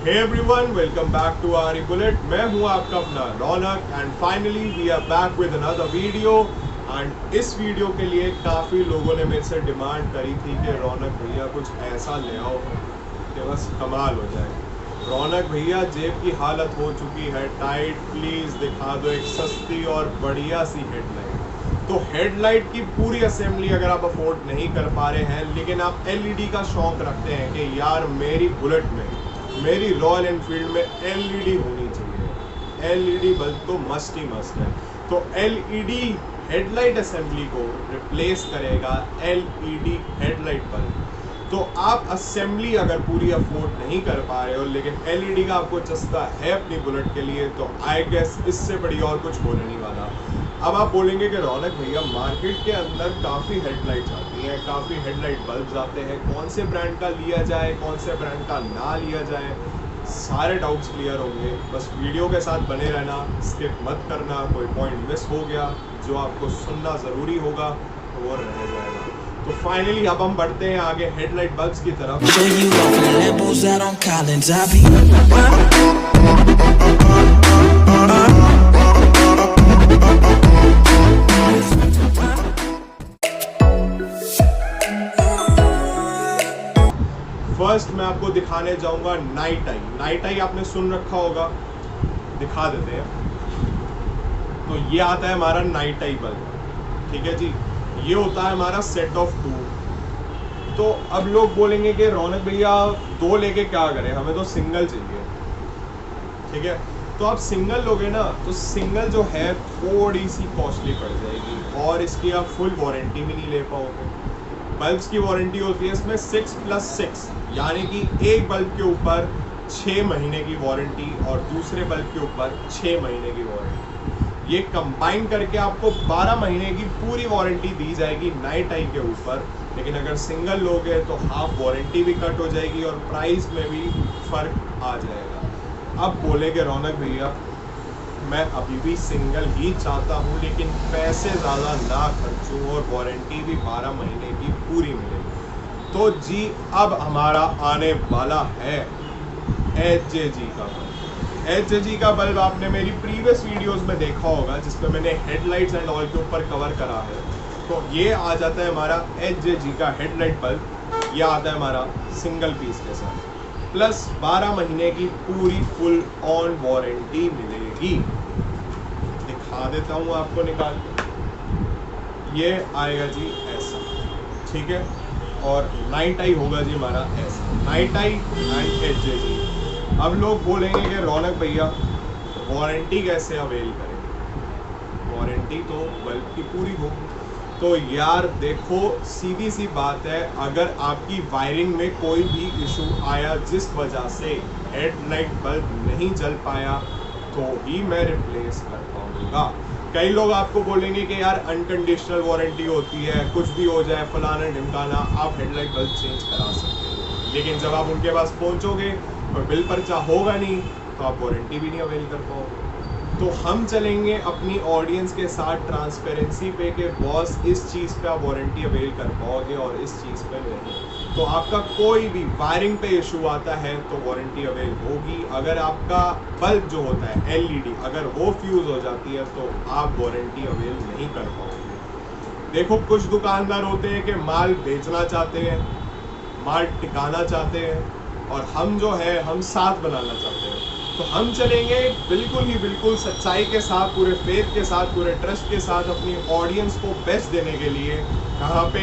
Hey everyone, welcome back to आरी bullet. मैं हूं आपका अपना Raunak and finally we are back with another video. And इस वीडियो के लिए काफ़ी लोगों ने मेरे से डिमांड करी थी कि रौनक भैया कुछ ऐसा ले आओ कि बस कमाल हो जाए। रौनक भैया जेब की हालत हो चुकी है टाइट, प्लीज़ दिखा दो एक सस्ती और बढ़िया सी हेडलाइट। तो हेडलाइट की पूरी असेंबली अगर आप अफोर्ड नहीं कर पा रहे हैं लेकिन आप एलईडी का शौक रखते हैं कि यार मेरी बुलेट में, मेरी रॉयल एनफील्ड में एलईडी होनी चाहिए, एलईडी बल्ब तो मस्ट ही मस्ट है, तो एलईडी हेडलाइट असेंबली को रिप्लेस करेगा एलईडी हेडलाइट बल्ब। तो आप असेंबली अगर पूरी अफोर्ड नहीं कर पा रहे हो लेकिन एलईडी का आपको चस्का है अपनी बुलेट के लिए, तो आई गेस इससे बड़ी और कुछ होने नहीं वाला। अब आप बोलेंगे कि रौनक भैया मार्केट के अंदर काफ़ी हेडलाइट्स आती हैं, काफ़ी हेडलाइट बल्ब्स आते हैं, कौन से ब्रांड का लिया जाए, कौन से ब्रांड का ना लिया जाए, सारे डाउट्स क्लियर होंगे। बस वीडियो के साथ बने रहना, स्किप मत करना, कोई पॉइंट मिस हो गया जो आपको सुनना ज़रूरी होगा तो वो रह जाएगा। तो फाइनली अब हम बढ़ते हैं आगे हेडलाइट बल्ब्स की तरफ। फर्स्ट मैं आपको दिखाने जाऊंगा नाइट आई। नाइट आई आपने सुन रखा होगा, दिखा देते हैं। तो ये आता है हमारा नाइट आई बल्ब, ठीक है जी। ये होता है हमारा सेट ऑफ 2। तो अब लोग बोलेंगे कि रौनक भैया 2 लेके क्या करें, हमें तो सिंगल चाहिए, ठीक है। तो आप सिंगल लोगे ना तो सिंगल जो है थोड़ी सी कॉस्टली पड़ जाएगी और इसकी आप फुल वारंटी भी नहीं ले पाओगे। बल्ब्स की वारंटी होती है इसमें 6+6, यानी कि एक बल्ब के ऊपर 6 महीने की वारंटी और दूसरे बल्ब के ऊपर 6 महीने की वारंटी। ये कंबाइन करके आपको 12 महीने की पूरी वारंटी दी जाएगी नाइट आई के ऊपर। लेकिन अगर सिंगल लोगे तो हाफ वारंटी भी कट हो जाएगी और प्राइस में भी फ़र्क आ जाएगा। अब बोलेंगे रौनक भैया मैं अभी भी सिंगल ही चाहता हूँ लेकिन पैसे ज़्यादा ना खर्चूँ और वारंटी भी 12 महीने की पूरी मिलेगी। तो जी अब हमारा आने वाला है HJG का बल्ब। HJG का बल्ब आपने मेरी प्रीवियस वीडियोस में देखा होगा जिसमें मैंने हेडलाइट्स एंड ऑल के ऊपर कवर करा है। तो ये आ जाता है हमारा HJG का हेडलाइट बल्ब। यह आता है हमारा सिंगल पीस के साथ प्लस 12 महीने की पूरी फुल ऑन वारंटी मिलेगी। दिखा देता हूँ आपको निकाल के। ये आएगा जी ऐसा, ठीक है। और नाइट आई होगा जी हमारा ऐसा, नाइट आई एंड HJG। अब लोग बोलेंगे कि रौनक भैया वारंटी कैसे अवेल करें, वारंटी तो बल्ब की पूरी होगी। तो यार देखो सीधी सी बात है, अगर आपकी वायरिंग में कोई भी इशू आया जिस वजह से हेडलाइट बल्ब नहीं जल पाया तो ही मैं रिप्लेस कर पाऊंगा। कई लोग आपको बोलेंगे कि यार अनकंडीशनल वारंटी होती है, कुछ भी हो जाए फलाना ढिमकाना आप हेडलाइट बल्ब चेंज करा सकते हो। लेकिन जब आप उनके पास पहुंचोगे और बिल पर्चा होगा नहीं तो आप वारंटी भी नहीं अवेल कर पाओगे। तो हम चलेंगे अपनी ऑडियंस के साथ ट्रांसपेरेंसी पे कि बॉस इस चीज़ पे आप वारंटी अवेल कर पाओगे और इस चीज़ पे नहीं। तो आपका कोई भी वायरिंग पे इशू आता है तो वारंटी अवेल होगी। अगर आपका बल्ब जो होता है एलईडी अगर वो फ्यूज़ हो जाती है तो आप वारंटी अवेल नहीं कर पाओगे। देखो कुछ दुकानदार होते हैं कि माल बेचना चाहते हैं, माल टिकाना चाहते हैं और हम जो है हम साथ बनाना चाहते हैं। तो हम चलेंगे बिल्कुल ही बिल्कुल सच्चाई के साथ, पूरे फेथ के साथ, पूरे ट्रस्ट के साथ अपनी ऑडियंस को बेस्ट देने के लिए। कहाँ पे?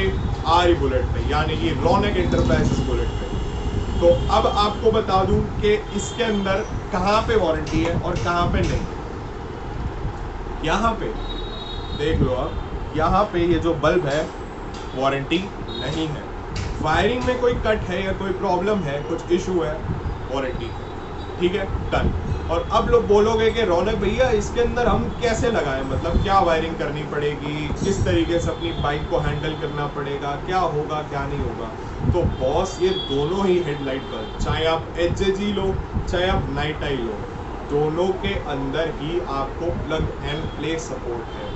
आरी बुलेट पे, यानी कि रौनक एंटरप्राइजेस बुलेट पे। तो अब आपको बता दूं कि इसके अंदर कहाँ पे वारंटी है और कहाँ पे नहीं। यहाँ पे देख लो आप, यहाँ पे ये जो बल्ब है वारंटी नहीं है। वायरिंग में कोई कट है या कोई प्रॉब्लम है, कुछ इशू है, वारंटी, ठीक है, डन। और अब लोग बोलोगे कि रौनक भैया इसके अंदर हम कैसे लगाएं, मतलब क्या वायरिंग करनी पड़ेगी, किस तरीके से अपनी बाइक को हैंडल करना पड़ेगा, क्या होगा क्या नहीं होगा। तो बॉस ये दोनों ही हेडलाइट बल्ब, चाहे आप HJG लो चाहे आप नाइट आई लो, दोनों के अंदर ही आपको प्लग एंड प्ले सपोर्ट है।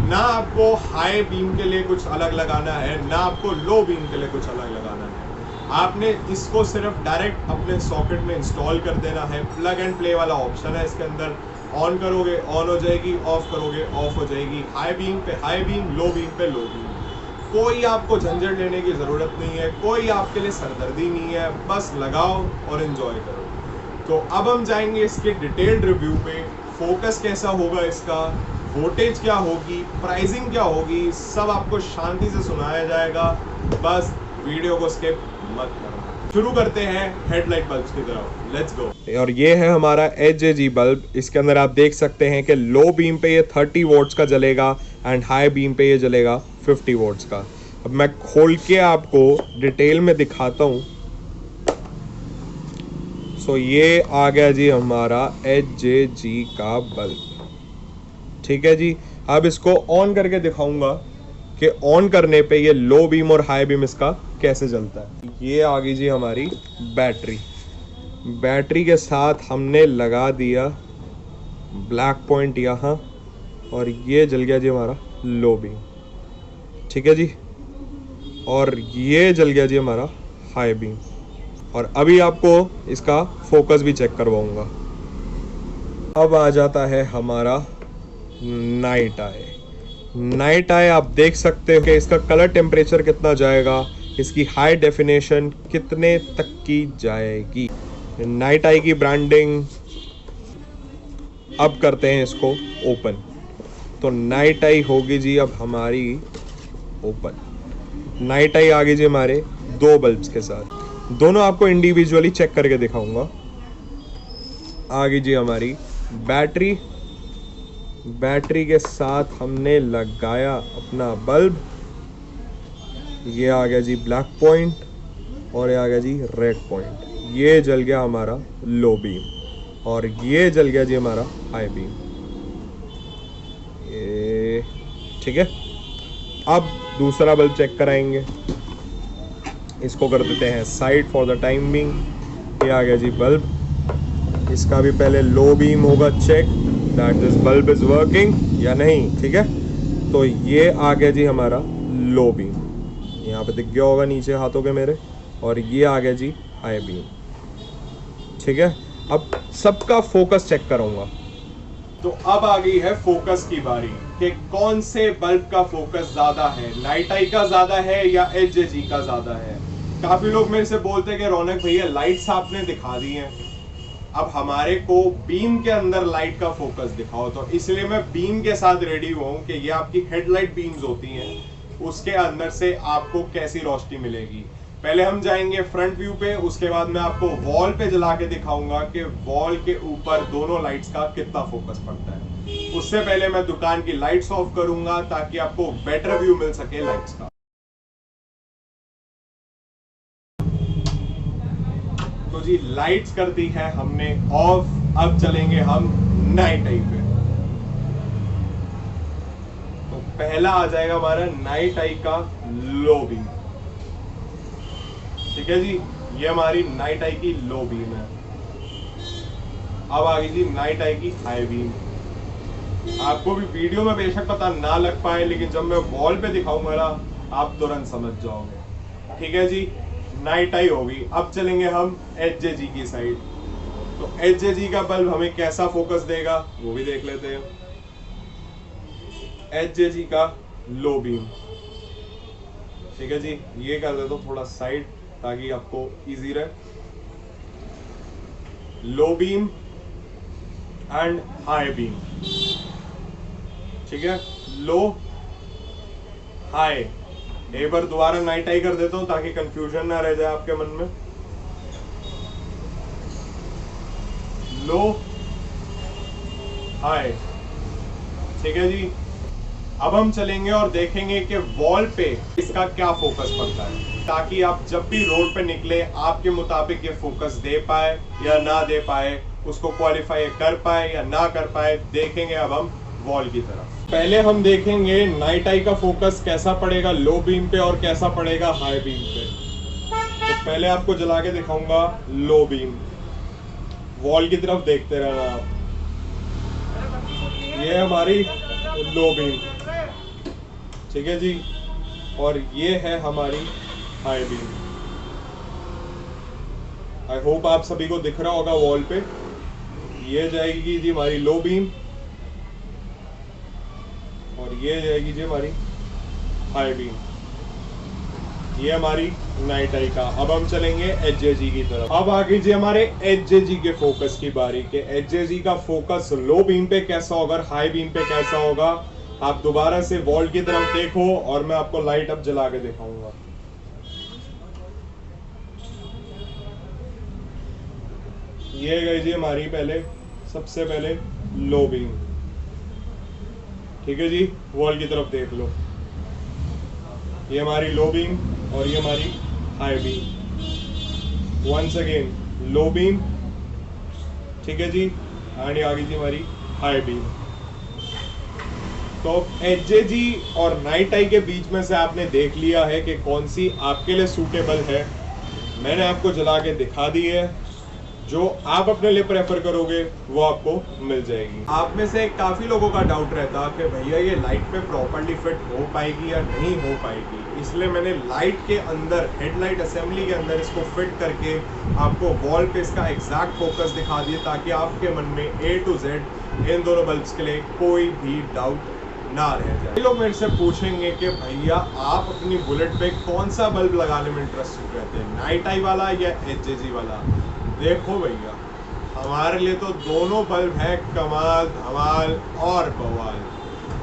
ना आपको हाई बीम के लिए कुछ अलग लगाना है, ना आपको लो बीम के लिए कुछ अलग लगाना है। आपने इसको सिर्फ डायरेक्ट अपने सॉकेट में इंस्टॉल कर देना है। प्लग एंड प्ले वाला ऑप्शन है इसके अंदर, ऑन करोगे ऑन हो जाएगी, ऑफ करोगे ऑफ हो जाएगी। हाई बीम पे हाई बीम, लो बीम पे लो बीम। कोई आपको झंझट लेने की ज़रूरत नहीं है, कोई आपके लिए सरदर्दी नहीं है, बस लगाओ और इन्जॉय करो। तो अब हम जाएंगे इसके डिटेल्ड रिव्यू पे। फोकस कैसा होगा इसका, वोल्टेज क्या होगी, प्राइसिंग क्या होगी, सब आपको शांति से सुनाया जाएगा। बस वीडियो को स्किप मत करो। शुरू करते हैं हेडलाइट बल्ब्स की तरफ, लेट्स गो। और ये है हमारा HJG बल्ब। इसके अंदर आप देख सकते हैं कि लो बीम पे ये 30 वोल्ट्स का जलेगा एंड हाई बीम पे ये जलेगा 50 वोल्ट्स का। अब मैं खोल के आपको डिटेल में दिखाता हूँ। सो ये आ गया जी हमारा HJG का बल्ब, ठीक है जी। अब इसको ऑन करके दिखाऊंगा कि ऑन करने पे ये लो बीम और हाई बीम इसका कैसे जलता है। ये आ गई जी हमारी बैटरी। बैटरी के साथ हमने लगा दिया ब्लैक पॉइंट यहाँ, और ये जल गया जी हमारा लो बीम, ठीक है जी। और ये जल गया जी हमारा हाई बीम। और अभी आपको इसका फोकस भी चेक करवाऊंगा। अब आ जाता है हमारा नाइट आई। नाइट आई आप देख सकते हो कि इसका कलर टेम्परेचर कितना जाएगा, इसकी हाई डेफिनेशन कितने तक की जाएगी। नाइट आई की ब्रांडिंग। अब करते हैं इसको ओपन। तो नाइट आई होगी जी अब हमारी ओपन। नाइट आई आ गई जी हमारे 2 बल्ब्स के साथ। दोनों आपको इंडिविजुअली चेक करके दिखाऊंगा। आ गई जी हमारी बैटरी। बैटरी के साथ हमने लगाया अपना बल्ब। ये आ गया जी ब्लैक पॉइंट और ये आ गया जी रेड पॉइंट। ये जल गया हमारा लो बीम और ये जल गया जी हमारा हाई बीम। ये ठीक है। अब दूसरा बल्ब चेक कराएंगे। इसको कर देते हैं side for the time being. ये आ गया जी बल्ब। इसका भी पहले लो बीम होगा check that this bulb is working या नहीं, ठीक है। तो ये आ गया जी हमारा लो बीम, यहाँ पे दिख गया होगा नीचे हाथों के मेरे। और ये आ गया जी हाई बीम, ठीक है। अब सबका फोकस चेक करूंगा। तो अब आ गई है फोकस की बारी कि कौन से बल्ब का फोकस ज्यादा है, नाइट आई का ज्यादा है या HJG का ज्यादा है। काफी लोग मेरे से बोलते हैं कि रौनक भैया लाइट्स आपने दिखा दी हैं, अब हमारे को बीम के अंदर लाइट का फोकस दिखाओ। तो इसलिए मैं बीम के साथ रेडी हुआ हूं कि ये आपकी हेडलाइट बीम्स होती हैं, उसके अंदर से आपको कैसी रोशनी मिलेगी। पहले हम जाएंगे फ्रंट व्यू पे, उसके बाद मैं आपको वॉल पे जला के दिखाऊंगा कि वॉल के ऊपर दोनों लाइट्स का कितना फोकस पड़ता है। उससे पहले मैं दुकान की लाइट्स ऑफ करूंगा ताकि आपको बेटर व्यू मिल सके लाइट्स का। तो जी लाइट्स कर दी है हमने ऑफ। अब चलेंगे हम नाइट आई पे। तो पहला आ जाएगा हमारा नाइट आई का लो बीम, ठीक है जी। ये हमारी नाइट आई की लो बीम है। अब आ गई जी नाइट आई की हाई बीम। आपको भी वीडियो में बेशक पता ना लग पाए, लेकिन जब मैं वॉल पे दिखाऊंगा ना आप तुरंत समझ जाओगे, ठीक है जी। नाइट आई होगी। अब चलेंगे हम HJG की साइड। तो HJG का बल्ब हमें कैसा फोकस देगा वो भी देख लेते हैं। HJG का लो बीम, ठीक है जी। ये कर देता हूं थोड़ा साइड ताकि आपको इजी रहे। Low beam and high beam, ठीक है। लो हाई। एक बार दोबारा नाइट आई कर देता हूं ताकि कंफ्यूजन ना रह जाए आपके मन में। लो हाई, ठीक है जी। अब हम चलेंगे और देखेंगे कि वॉल पे इसका क्या फोकस पड़ता है, ताकि आप जब भी रोड पे निकले आपके मुताबिक ये फोकस दे पाए या ना दे पाए, उसको क्वालिफाई कर पाए या ना कर पाए। देखेंगे अब हम वॉल की तरफ। पहले हम देखेंगे नाइट आई का फोकस कैसा पड़ेगा लो बीम पे और कैसा पड़ेगा हाई बीम पे। तो पहले आपको जला के दिखाऊंगा लो बीम। वॉल की तरफ देखते रहना आप। ये हमारी लो बीम, ठीक है जी। और ये है हमारी हाई बीम। आई होप आप सभी को दिख रहा होगा वॉल पे। ये जाएगी जी हमारी लो बीम और ये जाएगी जी हमारी हाई बीम। ये हमारी नाइट आई का। अब हम चलेंगे एचजेजी की तरफ। अब आ गई जी हमारे एचजेजी के फोकस की बारी के एचजेजी का फोकस लो बीम पे कैसा होगा और हाई बीम पे कैसा होगा। आप दोबारा से वॉल की तरफ देखो और मैं आपको लाइट अब जला के दिखाऊंगा। ये गई जी हमारी सबसे पहले लो बीम। ठीक है जी, वॉल की तरफ देख लो। ये हमारी लो बीम और ये हमारी high beam. Once again low beam, ठीक है जी, एंड ये आ गई जी हमारी हाई बीम। तो एचजेजी और नाइट आई के बीच में से आपने देख लिया है कि कौन सी आपके लिए सूटेबल है। मैंने आपको जला के दिखा दी है। जो आप अपने लिए प्रेफर करोगे वो आपको मिल जाएगी। आप में से काफी लोगों का डाउट रहता कि भैया ये लाइट पे प्रॉपर्ली फिट हो पाएगी या नहीं हो पाएगी, इसलिए मैंने लाइट के अंदर हेडलाइट असेंबली के अंदर इसको फिट करके आपको वॉल पे इसका एग्जैक्ट फोकस दिखा दिया ताकि आपके मन में A to Z इन दोनों बल्ब्स के लिए कोई भी डाउट ना रह जाए। लोग मेरे से पूछेंगे कि भैया आप अपनी बुलेट पे कौन सा बल्ब लगाने में इंटरेस्टेड रहते हैं, नाइट आई वाला या एचजेजी वाला। देखो भैया, हमारे लिए तो दोनों बल्ब है कमाल धमाल और बवाल।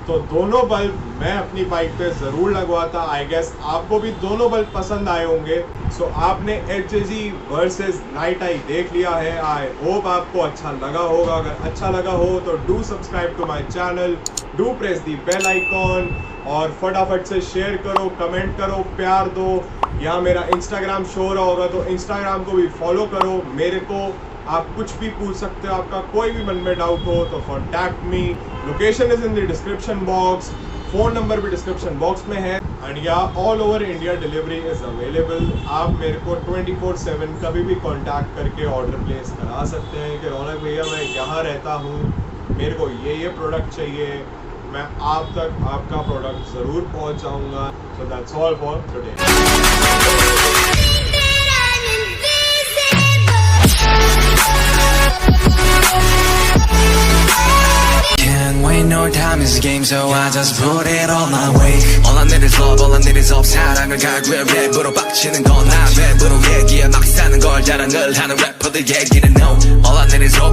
तो दोनों बल्ब मैं अपनी बाइक पे जरूर लगवाता। आई गेस आपको भी दोनों बल्ब पसंद आए होंगे। सो आपने एचजेजी वर्सेस नाइट आई देख लिया है। आई होप आपको अच्छा लगा होगा। अगर अच्छा लगा हो तो do subscribe to my channel, do press the bell icon और फटाफट से शेयर करो, कमेंट करो, प्यार दो। यहाँ मेरा इंस्टाग्राम शो हो रहा होगा तो इंस्टाग्राम को भी फॉलो करो। मेरे को आप कुछ भी पूछ सकते हो, आपका कोई भी मन में डाउट हो तो contact me. Location is in the description box, phone number भी डिस्क्रिप्शन बॉक्स में है एंड या all over India delivery is available. आप मेरे को 24/7 कभी भी कॉन्टैक्ट करके ऑर्डर प्लेस करा सकते हैं कि रौनक भैया मैं यहाँ रहता हूँ, मेरे को ये प्रोडक्ट चाहिए, मैं आप तक आपका प्रोडक्ट ज़रूर पहुँचाऊँगा। So that's all for today. Can't wait, no time is a game, so I just put it all my way. All I need is love, all I need is love. 사랑을 갈구해 랩으로 빡치는 건 나 랩으로 얘기해 막 사는 걸 자랑을 하는 래퍼들 얘기는 no. All I need is hope.